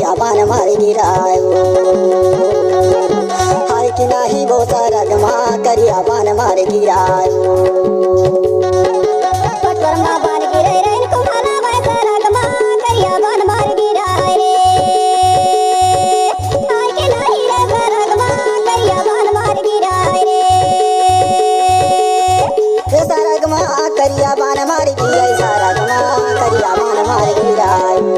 करिया बान मार गिरायो। हाय कि नाही वो सरगमा करिया बान मार गिरायो। पटवरमा बान गिरे रे इनको भाला भाई सरगमा करिया बान मार गिराए रे। हाय कि नाही रे सरगमा करिया बान मार गिराए रे। सरगमा करिया बान मार गिराय सरगमा करिया बान मार गिरायो।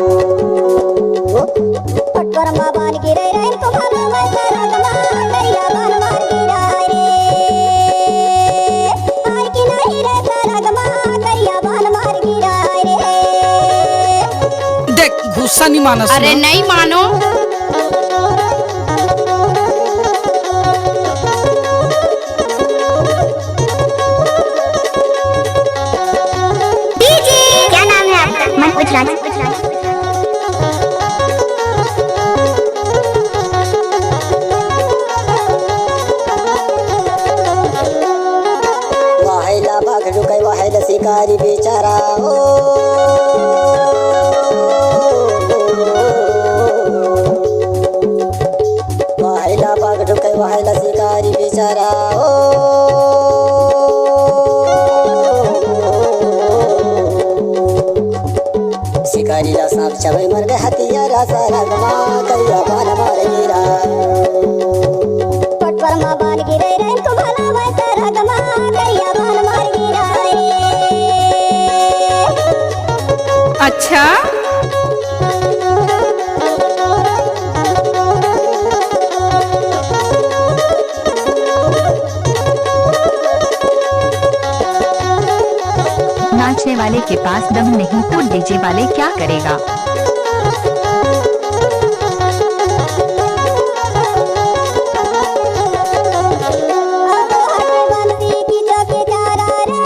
पटवरमा बान गिरे रे इनको भाला भाई सरगमा करिया बान मार गिराए रे। हाय कि नाही रे सरगमा करिया बान मार गिराए रे। देख गुस्सा नहीं मानो। अरे नहीं मानो। क्या नाम है आपका? मनोज राज। वाहेला बाघ रुकै वाहेला शिकारी बेचारा ओ। वाहेला बाघ रुकै वाहेला शिकारी बेचारा ओ। शिकारीला सांप चबै मर गए हथियारा सरगमा करिया बान मार गिरायो। पटवरमा बान गिरे रे इनको भाला भाई सरगमा करिया बान मार गिराए रे। अच्छा नाचने वाले के पास दम नहीं तो डीजे वाले क्या करेगा। बंसी की चौकी चारा रे।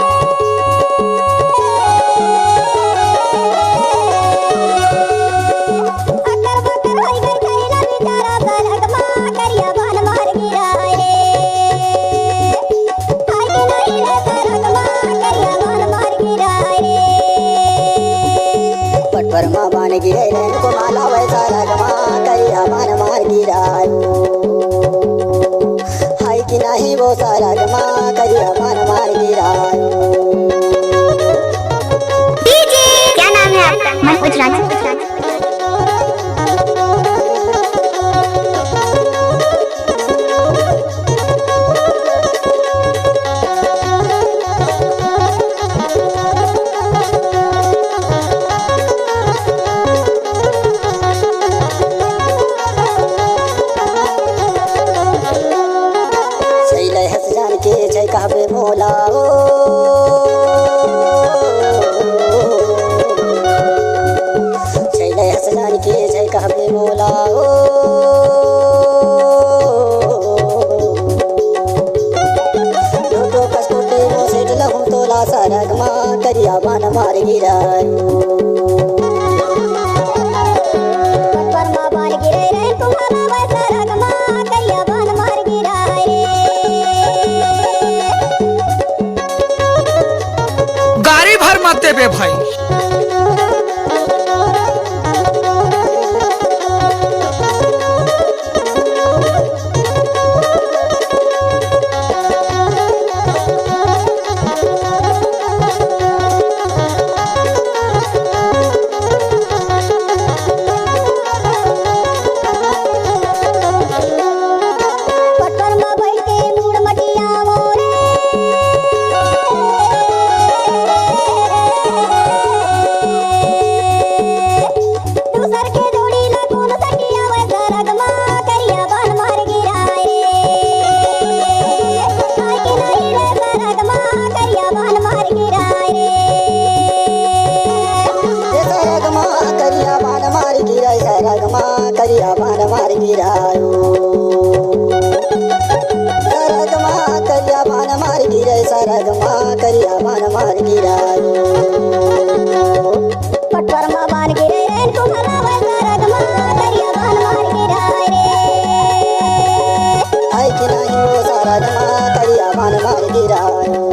अकर बकर होई गई थैला बेचारा सरगमा करिया बान मार गिराए रे। हाय कि नहीं रे सरगमा करिया बान मार गिराए रे। पटवरमा बान गिरे रे इनको माला वै सरगमा करिया बान मार गिरायो। हाय कि नाही वो सरगमा करिया बान मार गिरायो। क्या नाम है आपका? मनोज राज। छैलै हस जान के छै कहबे मोला ओ। छैलै हस जान के छै कहबे मोला ओ। लोटो कसकोटे मो सेट लहू तोला सरगमा करिया बान मार गिरायो। पटवरमा बान गिरे रे इनको भाला भाई सरगमा करिया बान मार गिराए रे। गाड़ी भर मत देबे भाई। पटवरमा बैठ के मूड़ मटिया मोरे। दूसर के जोड़ी ला कौन सटिया वै सरगमा करिया बान मार गिराए रे। हाय कि नहीं रे सरगमा करिया बान मार गिराए रे। सरगमा करिया बान मार गिराय सरगमा करिया बान मार गिरायो। सरगमा करिया बान मार गिराय सरगमा करिया बान मार गिरायो। पटवरमा बान गिरे रे इनको भाला भाई सरगमा करिया बान मार गिराए रे। हाय कि नाही वो सरगमा करिया बान मार गिरायो।